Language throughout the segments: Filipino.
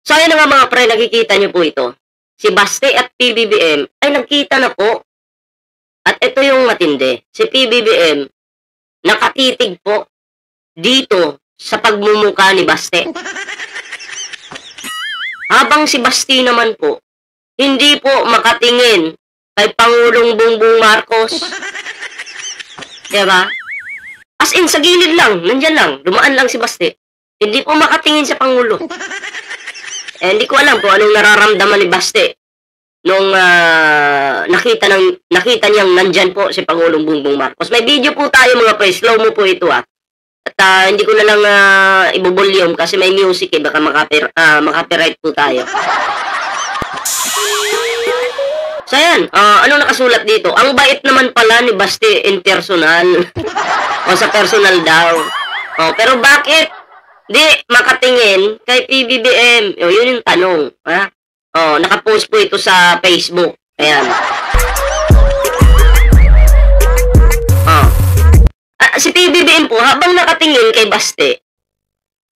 So, ayun na nga mga pre, nakikita niyo po ito. Si Baste at PBBM ay nagkita na po. At ito yung matindi. Si PBBM, nakatitig po dito sa pagmumuka ni Baste. Habang si Basti naman po, hindi po makatingin kay Pangulong Bongbong Marcos. Diba? As in, sa gilid lang, nandyan lang, dumaan lang si Basti. Hindi po makatingin sa Pangulo. Hindi ko alam kung anong nararamdaman ni Baste nung nakita niyang nandyan po si Pangulong Bongbong Marcos. May video po tayo mga pre, slow mo po ito At hindi ko na lang ibubulyom kasi may music baka makapiright po tayo. So yan, ano nakasulat dito? Ang bait naman pala ni Baste in personal. O sa personal daw. Pero bakit di makatingin kay PBBM? Yun yung tanong. Ha? Nakapost po ito sa Facebook. Ayan. Si PBBM po, habang nakatingin kay Baste,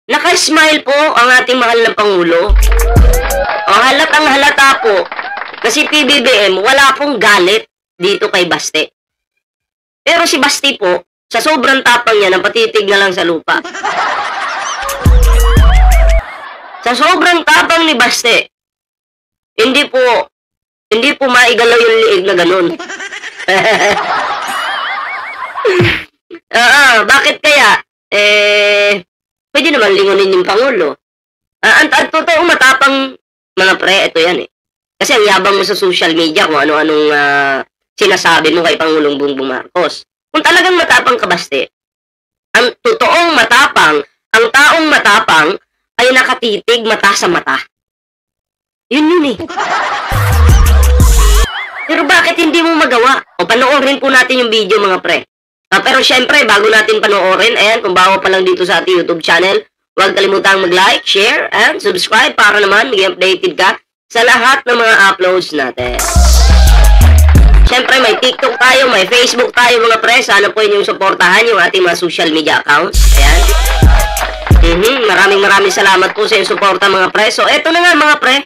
naka-smile po ang ating mahal na Pangulo. Halatang halata po na si PBBM wala pong galit dito kay Baste. Pero si Baste po, sa sobrang tapang niya, napatitig na lang sa lupa. Sa sobrang tapang ni Baste, hindi po maigalaw yung liig na ganun. Bakit kaya? Pwede naman lingunin yung Pangulo. Ang totoo matapang mga pre, ito yan Kasi ang yabang mo sa social media kung ano-anong sinasabi mo kay Pangulong Bongbong Marcos. Kung talagang matapang ka, Baste, ang totoong matapang, ang taong matapang ay nakatitig mata sa mata. Yun Pero bakit hindi mo magawa? Panoorin po natin yung video mga pre. Pero syempre, bago natin panoorin, kung bago pa lang dito sa ating YouTube channel, huwag kalimutang mag-like, share, and subscribe para naman maging updated ka sa lahat ng mga uploads natin. Syempre, may TikTok tayo, may Facebook tayo mga pre. Sana po inyong suportahan yung ating mga social media accounts. Ayan. Maraming salamat po sa inyong suporta mga pre. So, eto na nga mga pre.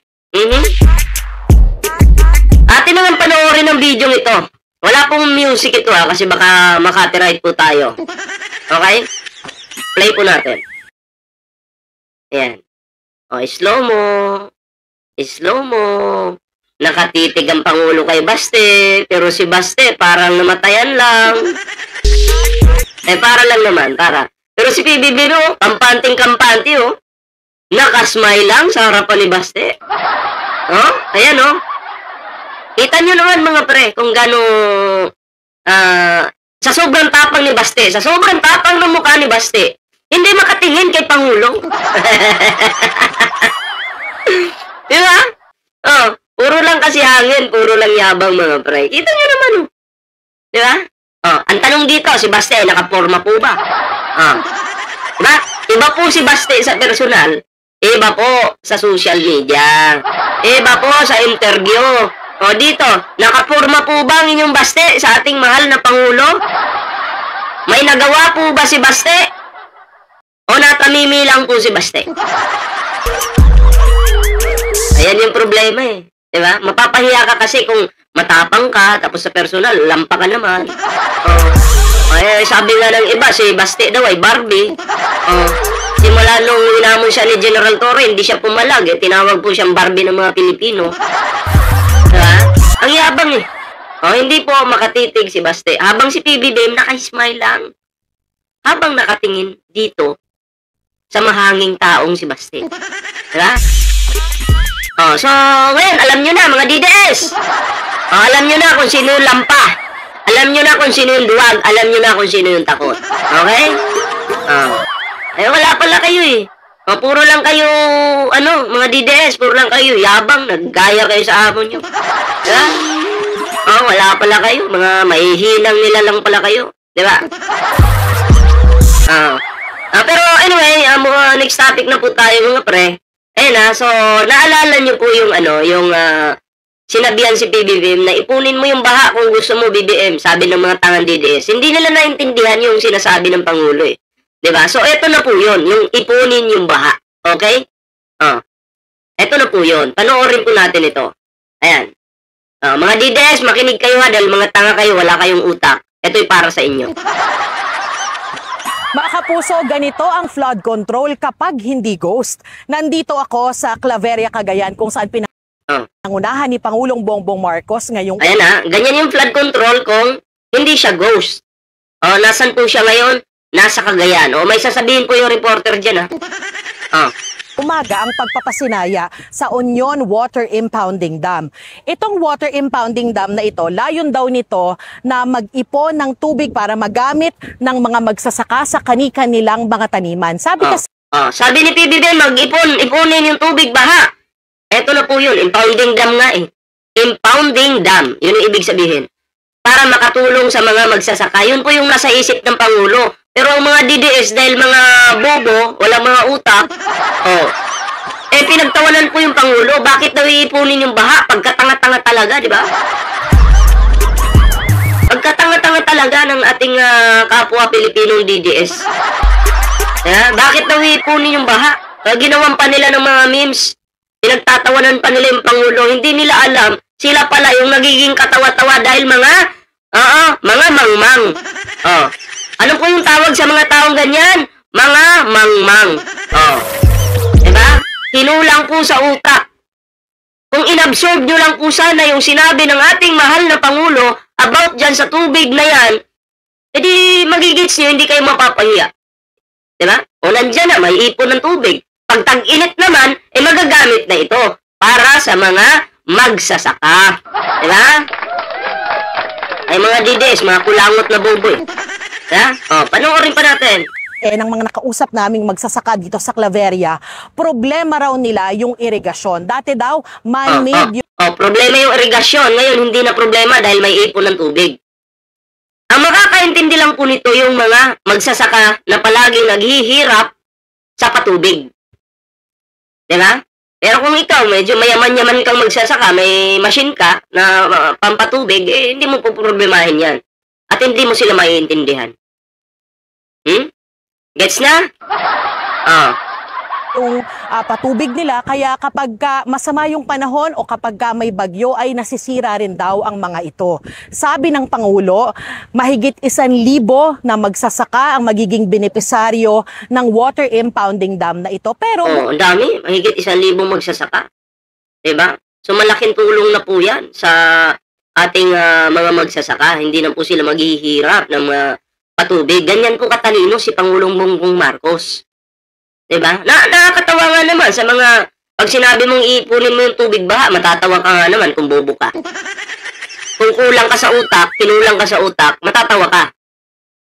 Atin na nga panoorin ang video ito. Wala pong music ito kasi baka makapiright po tayo. Okay? Play po natin. Ayan. Slow mo. Slow mo. Nakatitig ang Pangulo kay Baste. Pero si Baste parang namatayan lang. Para lang naman. Pero si PBB kampanting-kampante nakasmile lang sa harapan ni Baste. Ayan Kita nyo naman mga pre kung gano'ng sa sobrang tapang ni Baste, sa sobrang tapang ng mukha ni Baste, hindi makatingin kay Pangulo. Diba? Puro lang kasi hangin, puro lang yabang mga pre. Kita nyo naman Diba? Ang tanong dito, si Baste, nakaporma po ba? Diba? Iba po si Baste sa personal, iba po sa social media, iba po sa interview. Dito, nakapurma po ba ang inyong Baste sa ating mahal na Pangulo? May nagawa po ba si Baste? O natamimi lang po si Baste? Ayan yung problema Diba? Mapapahiya ka kasi kung matapang ka, tapos sa personal, lampa ka naman. Sabi nga ng iba, si Baste daw ay Barbie. Simula nung inamon siya ni General Torre, hindi siya pumalag. Tinawag po siyang Barbie ng mga Pilipino. Ang yabang hindi po makatitig si Baste. Habang si PBBM naka-smile lang. Habang nakatingin dito sa mahanging taong si Baste. Diba? So, ngayon, alam nyo na mga DDS. Alam nyo na kung sino yung lampa. Alam nyo na kung sino yung duwag. Alam nyo na kung sino yung takot. Okay? Wala pala kayo puro lang kayo, mga DDS, puro lang kayo, yabang, naggaya kayo sa amo nyo. Diba? Wala pala kayo, mga mahihinang nila lang pala kayo. Diba? Pero anyway, next topic na po tayo mga pre. So, naalala nyo po yung, sinabihan si PBBM na ipunin mo yung baha kung gusto mo, BBM, sabi ng mga tangang DDS. Hindi nila naintindihan yung sinasabi ng Pangulo Diba? So, eto na po yun, yung ipunin yung baha. Okay? na po yun. Panoorin po natin ito. Ayan. Mga DDS, makinig kayo ha, dahil mga tanga kayo, wala kayong utak. Ito'y para sa inyo. Mga kapuso, ganito ang flood control kapag hindi ghost. Nandito ako sa Claveria, Cagayan, kung saan pinangunahan ni Pangulong Bongbong Marcos ngayong... Ayan ha, ganyan yung flood control kung hindi siya ghost. Nasaan po siya ngayon? Nasa Cagayan. May sasabihin po yung reporter dyan ha. Umaga ang pagpapasinaya sa Union Water Impounding Dam. Itong water impounding dam na ito, layon daw nito na mag-ipon ng tubig para magamit ng mga magsasaka sa kani-kanilang mga taniman. Sabi ni PBBM, ipunin yung tubig baha. Eto na po yun, impounding dam nga eh. Impounding dam, yun ang ibig sabihin. Para makatulong sa mga magsasaka. Yun po yung nasa isip ng Pangulo. Pero ang mga DDS, dahil mga bobo, walang mga utak, pinagtawanan po yung Pangulo. Bakit daw iipunin yung baha? Pagkatanga-tanga talaga, di ba? Pagkatanga-tanga talaga ng ating kapwa Pilipinong DDS. Bakit daw iipunin yung baha? Ginawan pa nila ng mga memes. Pinagtatawanan pa nila yung Pangulo. Hindi nila alam, sila pala yung nagiging katawa-tawa dahil mga mangmang. Ano po yung tawag sa mga taong ganyan? Mga mangmang. Diba? Hinulang po sa utak. Kung inabsorb nyo lang po sana yung sinabi ng ating mahal na Pangulo about dyan sa tubig na yan, edi magigits nyo, hindi kayo mapapahiya. Diba? O nandyan na, may ipon ng tubig. Pag tag-init naman, magagamit na ito para sa mga magsasaka. Diba? Ay mga DDS, mga kulangot na boboy. Panoorin pa natin. Ng mga nakausap naming magsasaka dito sa Claveria, problema raw nila yung irigasyon. Dati daw, man-made problema yung irigasyon. Ngayon, hindi na problema dahil may ipon ng tubig. Ang makakaintindi lang po nito yung mga magsasaka na palaging naghihirap sa patubig. Diba? Pero kung ikaw, medyo mayaman-yaman kang magsasaka, may machine ka na pampatubig, hindi mo po problemahin yan. At hindi mo sila maiintindihan. Gets na? Yung patubig nila, kaya kapag masama yung panahon o kapag may bagyo ay nasisira rin daw ang mga ito. Sabi ng Pangulo, mahigit 1,000 na magsasaka ang magiging benepisaryo ng water impounding dam na ito. Pero ang dami, mahigit 1,000 magsasaka. Diba? So malaking tulong na po yan sa ating mga magsasaka. Hindi na po sila maghihirap ng patubig. Ganyan po katalino si Pangulong Bongbong Marcos. Diba? Nakakatawa nga naman sa mga, pag sinabi mong iipunin mo yung tubig baha, matatawa ka nga naman kung bobo ka. Kung kulang ka sa utak, kinulang ka sa utak, matatawa ka.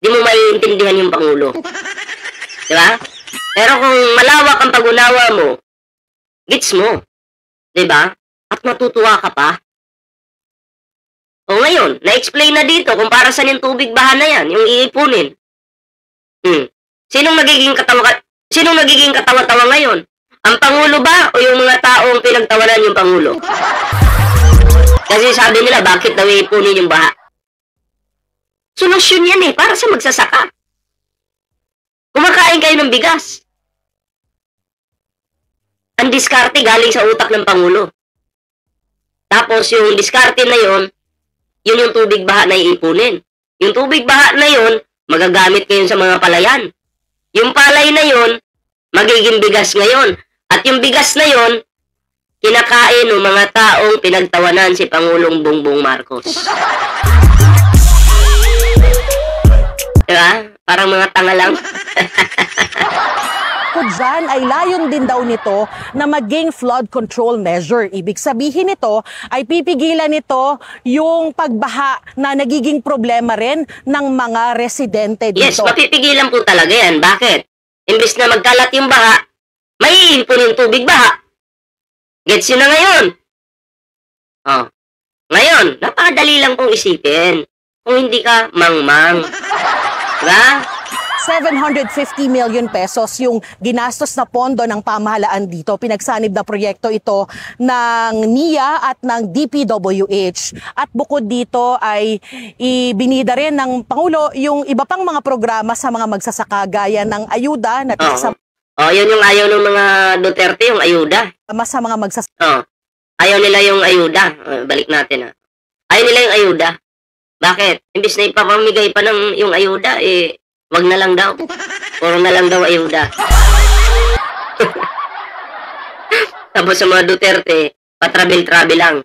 Di mo maiintindihan yung Pangulo. Diba? Pero kung malawak ang pag-unawa mo, gets mo. Diba? At matutuwa ka pa. O ngayon, na-explain na dito kung para saan yung tubig baha na yan, yung iipunin. Sinong nagiging katawa-tawa ngayon? Ang Pangulo ba o yung mga taong pinagtawanan yung Pangulo? Kasi sabi nila, bakit daw iipunin yung baha? Solusyon yan para sa magsasaka. Kumakain kayo ng bigas. Ang diskarte galing sa utak ng Pangulo. Tapos yung diskarte na yon, yun yung tubig baha na iipunin. Yung tubig baha na yun, magagamit ngayon sa mga palayan. Yung palay na yun, magiging bigas ngayon. At yung bigas na yun, kinakain ng mga taong pinagtawanan si Pangulong Bongbong Marcos. Diba? Parang mga tanga lang. Dyan ay layon din daw nito na maging flood control measure. Ibig sabihin nito ay pipigilan nito yung pagbaha na nagiging problema rin ng mga residente dito. Yes, mapipigilan po talaga yan. Bakit? Imbis na magkalat yung baha, may iipon yung tubig baha. Gets yun na ngayon. Ngayon, napakadali lang pong isipin. Kung hindi ka mangmang. Diba? 750 million pesos yung ginastos na pondo ng pamahalaan dito. Pinagsanib na proyekto ito ng NIA at ng DPWH. At bukod dito ay ibinida rin ng Pangulo yung iba pang mga programa sa mga magsasaka gaya ng ayuda na Oh, yun yung ayaw ng mga Duterte, yung ayuda. sa mga Oh, ayaw nila yung ayuda. Balik natin, ha. Ayaw nila yung ayuda. Bakit? Imbis na ipapamigay pa ng yung ayuda, wag na lang daw. Puro na lang daw ayuda. Tapos sa mga Duterte, pa-travel-travel lang.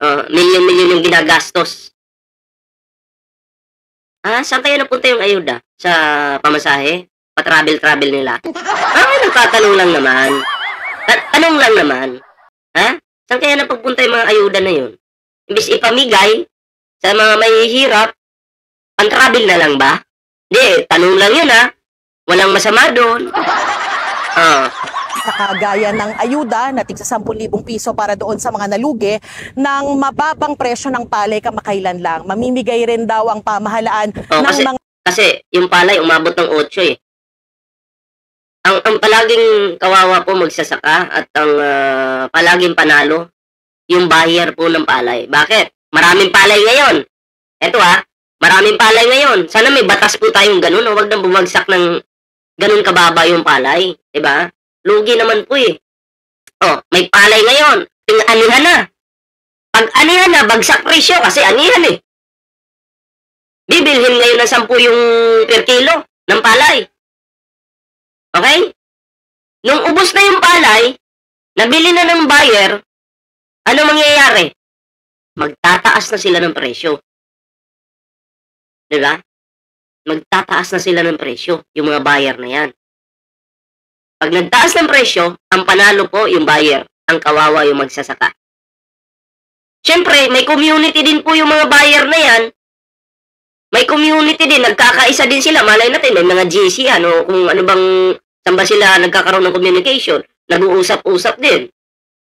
Milyon-milyon yung ginagastos. Saan kaya napunta yung ayuda? Sa pamasahe? Pa-travel-travel nila? Nagtatanong lang naman. Tanong lang naman. Saan kaya napupunta yung mga ayuda na yun? Imbis ipamigay sa mga mahihirap, pan-travel na lang ba? Hindi, tanong lang yun, Walang masama doon. Nakagaya ng ayuda na tigsa 10,000 piso para doon sa mga nalugi ng mababang presyo ng palay kamakailan lang. Mamimigay rin daw ang pamahalaan ng kasi yung palay umabot ng 8 eh. Ang palaging kawawa po magsasaka at ang palaging panalo, yung buyer po ng palay. Bakit? Maraming palay ngayon. Eto maraming palay ngayon. Sana may batas po tayong ganun. Huwag nang bumagsak ng ganun kababa yung palay. Diba? Lugi naman po eh. May palay ngayon. Anihan na. Pag anihan na, bagsak presyo kasi anihan eh. Bibilhin ngayon ng 10 yung per kilo ng palay. Okay? Nung ubos na yung palay, nabili na ng buyer, ano mangyayari? Magtataas na sila ng presyo. Diba? Magtataas na sila ng presyo, yung mga buyer na yan. Pag nagtaas ng presyo, ang panalo po yung buyer, ang kawawa yung magsasaka. Siyempre, may community din po yung mga buyer na yan. May community din, nagkakaisa din sila. Malay natin, may mga GC, kung ano bang, saan ba sila nagkakaroon ng communication. Nag-uusap-usap din.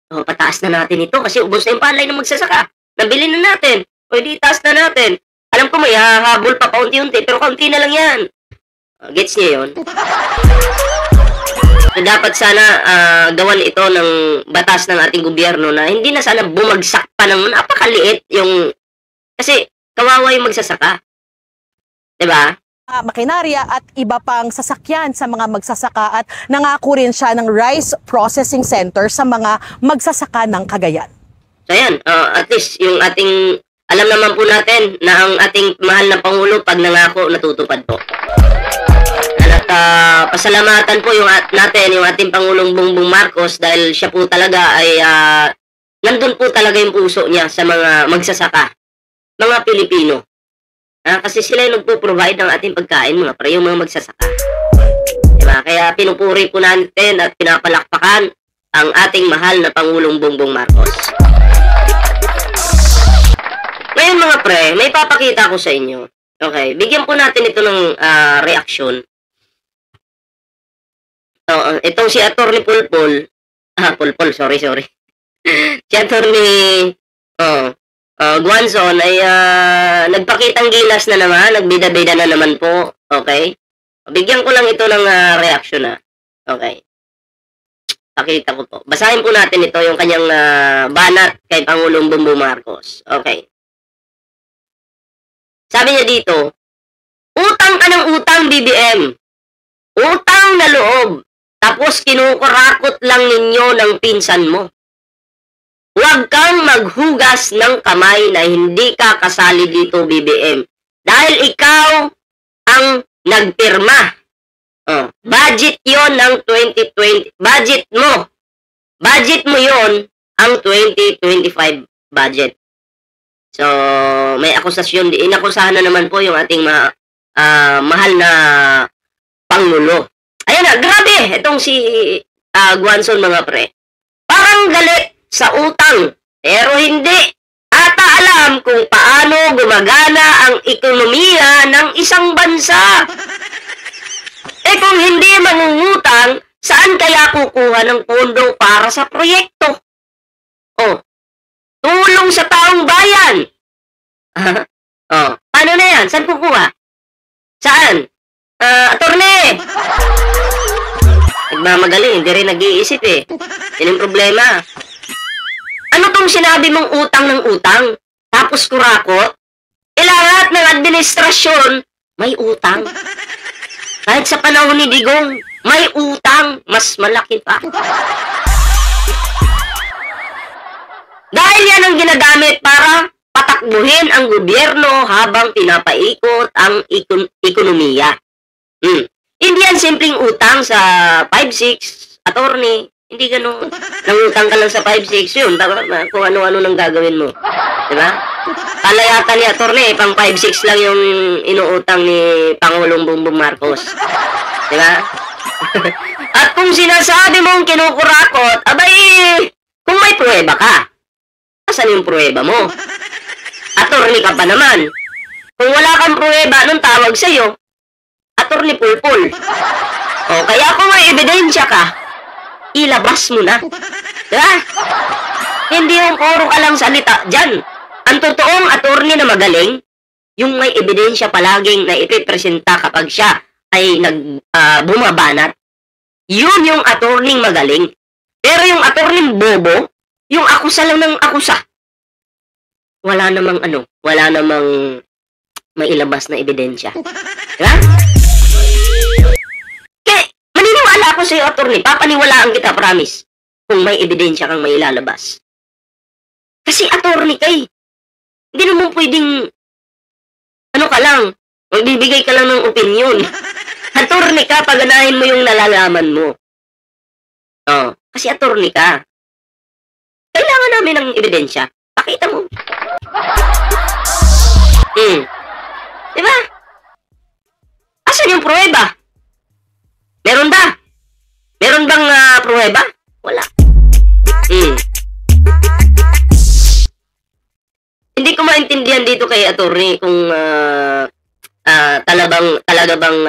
Pataas na natin ito kasi ubos na yung palay ng magsasaka. Nabili na natin. Di taas na natin. Alam ko may hahabol pa paunti-unti, pero kaunti na lang yan. Gets niya yun? So, dapat sana gawan ito ng batas ng ating gobyerno na hindi na sana bumagsak pa ng napakaliit yung... Kasi kawawa yung magsasaka. Diba? Makinarya at iba pang sasakyan sa mga magsasaka at nangako rin siya ng rice processing center sa mga magsasaka ng Cagayan. So yan, at least yung ating, alam naman po natin na ang ating mahal na Pangulo pag nangako natutupad po. At pasalamatan po natin yung ating Pangulong Bongbong Marcos dahil siya po talaga ay nandun po talaga yung puso niya sa mga magsasaka, mga Pilipino. Kasi sila yung nagpo-provide ng ating pagkain, mga pre, yung mga magsasaka. Diba? Kaya pinupuri po natin at pinapalakpakan ang ating mahal na Pangulong Bongbong Marcos. Ngayon mga pre, may papakita ko sa inyo. Okay, bigyan po natin ito ng reaksyon. Itong si Atty. Pulpol, sorry. Si Atty. Guanzon ay nagpakitang gilas na naman, nagbida-bida na naman po. Okay? Bigyan ko lang ito ng reaction Okay. Pakita ko po. Basahin po natin ito, yung kanyang banat kay Pangulong Bongbong Marcos. Okay. Sabi niya dito, utang ka ng utang, BBM. Utang na loob. Tapos kinukurakot lang ninyo ng pinsan mo. Huwag kang maghugas ng kamay na hindi ka kasali dito, BBM. Dahil ikaw ang nagpirma. Budget yon ng 2020. Budget mo yon ang 2025 budget. So, may akusasyon. Inakusahan na naman po yung ating mahal na Pangulo. Ayan na, grabe. Itong si Guanzon, mga pre. Parang galit sa utang, pero hindi ata alam kung paano gumagana ang ekonomiya ng isang bansa. Kung hindi mangungutang, saan kaya kukuha ng pondo para sa proyekto? Tulong sa taong bayan. Paano na yan? Saan kukuha? Saan? Attorney! Nagmamagaling, hindi rin nag-iisip eh. Yan yung problema. Ano tong sinabi mong utang ng utang? Tapos kurakot? Lahat ng administrasyon may utang. Kahit sa panahon ni Digong, may utang, mas malaki pa. Dahil yan ang ginagamit para patakbuhin ang gobyerno habang pinapaikot ang ekonomiya. Hindi yan simpleng utang sa 5-6, attorney. Hindi ganun. Nangutang ka lang sa 5-6, yun. Kung ano-ano nang gagawin mo. Diba? Kalayatan ni attorney, pang 5-6 lang yung inuutang ni Pangulong Bongbong Marcos. Diba? At kung sinasabi mong kinukurakot, abay, kung may pruweba ka, asan yung pruweba mo? Attorney ka pa naman. Kung wala kang pruweba, anong tawag sa'yo? Attorney Pulpul. O, kaya kung may ebidensya ka, ilabas mo na. Diba? Hindi yung puro ka lang salita dyan. Ang totoong attorney na magaling, yung may ebidensya palaging na ipipresenta kapag siya ay bumabanat, yun yung attorney magaling. Pero yung attorney bobo, yung akusa lang ng akusa, wala namang mailabas na ebidensya. Diba? Kaya, maniniwala ako sa'yo, attorney, papaniwalaan kita, promise, kung may ebidensya kang mailalabas. Kasi attorney kay, hindi naman pwedeng, ka lang, magbibigay ka lang ng opinion. Attorney ka, paganahin mo yung nalalaman mo. Oh, kasi attorney ka. Kailangan namin ng ebidensya. Pakita mo. Diba? Asan yung pruweba? Meron ba? Meron bang pruweba? Wala. Hindi ko maintindihan dito kay attorney kung talaga bang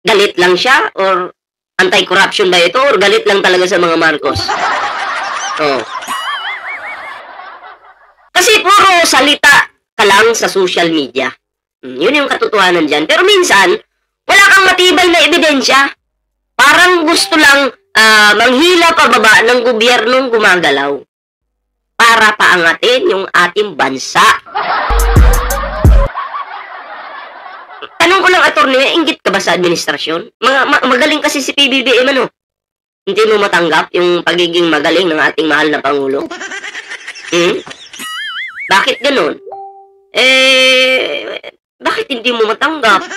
galit lang siya or anti-corruption ba ito or galit lang talaga sa mga Marcos. Oh. Kasi puro salita ka lang sa social media. Yun yung katotohanan dyan. Pero minsan, wala kang matibay na ebidensya. Parang gusto lang manghila pababa ng gobyernong gumagalaw para paangatin yung ating bansa. Tanong ko lang, attorney, inggit ka ba sa administrasyon? Magaling kasi si PBBM, ano? Hindi mo matanggap yung pagiging magaling ng ating mahal na Pangulo? Bakit ganun? Bakit hindi mo matanggap?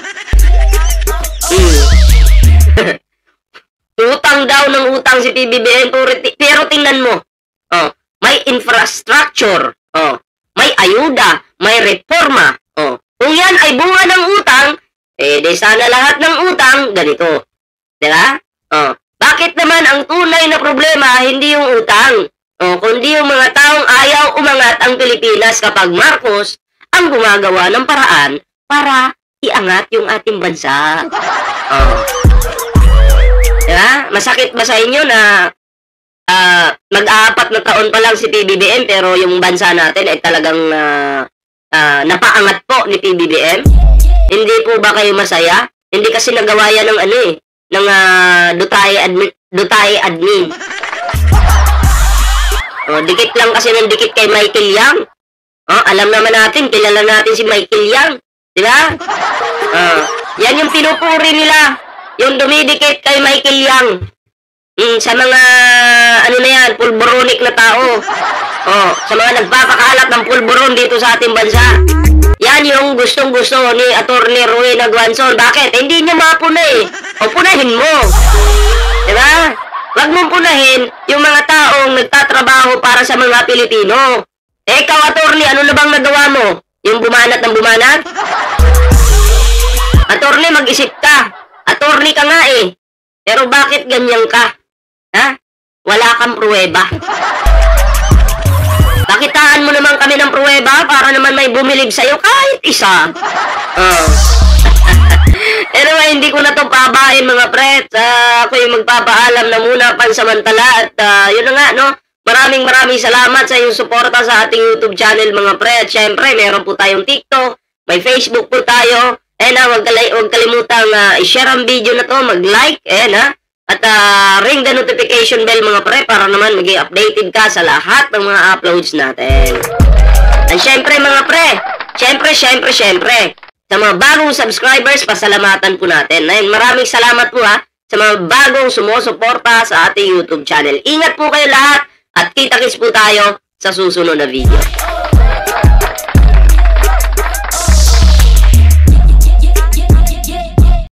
Utang daw ng utang si PBBM, pero tingnan mo. Oh, may infrastructure. Oh, may ayuda, may reforma. Oh, kung yan ay bunga ng utang, di sana lahat ng utang ganito. Diba? Oh, bakit naman ang tunay na problema hindi yung utang? Oh, kundi yung mga taong ayaw umangat ang Pilipinas kapag Marcos ang gumagawa ng paraan para iangat yung ating bansa. Oh. Diba? Masakit ba sa inyo na mag-apat na taon pa lang si PBBM pero yung bansa natin ay talagang napaangat po ni PBBM? Hindi po ba kayo masaya? Hindi kasi nagawa yan ng ng Dutay admin. Oh, dikit lang kasi ng dikit kay Michael Yang. Oh, alam naman natin, kilala natin si Michael Yang. Diba? Yan yung pinupuri nila. Yung dumidikit kay Michael Yang. Sa mga, na yan, pulboronic na tao. Oh, sa mga nagpapakalat ng pulboron dito sa ating bansa. Yan yung gustong-gusto ni Attorney Rowena Guanzon. Bakit? Hindi niya mapuna eh. O, punahin mo. Diba? Wag mong punahin yung mga taong nagtatrabaho para sa mga Pilipino. Ikaw, attorney, ano na bang nagawa mo? Yung bumanat ng bumanat? Attorney, mag-isip ka. Attorney ka nga eh. Pero bakit ganyan ka? Ha? Wala kang pruweba. Pakitaan mo naman kami ng pruweba para naman may bumilib sa'yo kahit isa. Anyway, hindi ko na to pabain mga pre. Ako yung magpapaalam na muna pansamantala. At yun na nga, no? Maraming salamat sa iyong suporta sa ating YouTube channel mga pre. At syempre, meron po tayong TikTok, may Facebook po tayo. Huwag kalimutang i-share ang video na to, mag-like, at ring the notification bell mga pre para naman maging updated ka sa lahat ng mga uploads natin. At syempre mga pre, syempre, Sa mga bagong subscribers, pasalamatan po natin. Ayun, maraming salamat po ha sa mga bagong sumusuporta sa ating YouTube channel. Ingat po kayo lahat at kita-kits po tayo sa susunod na video.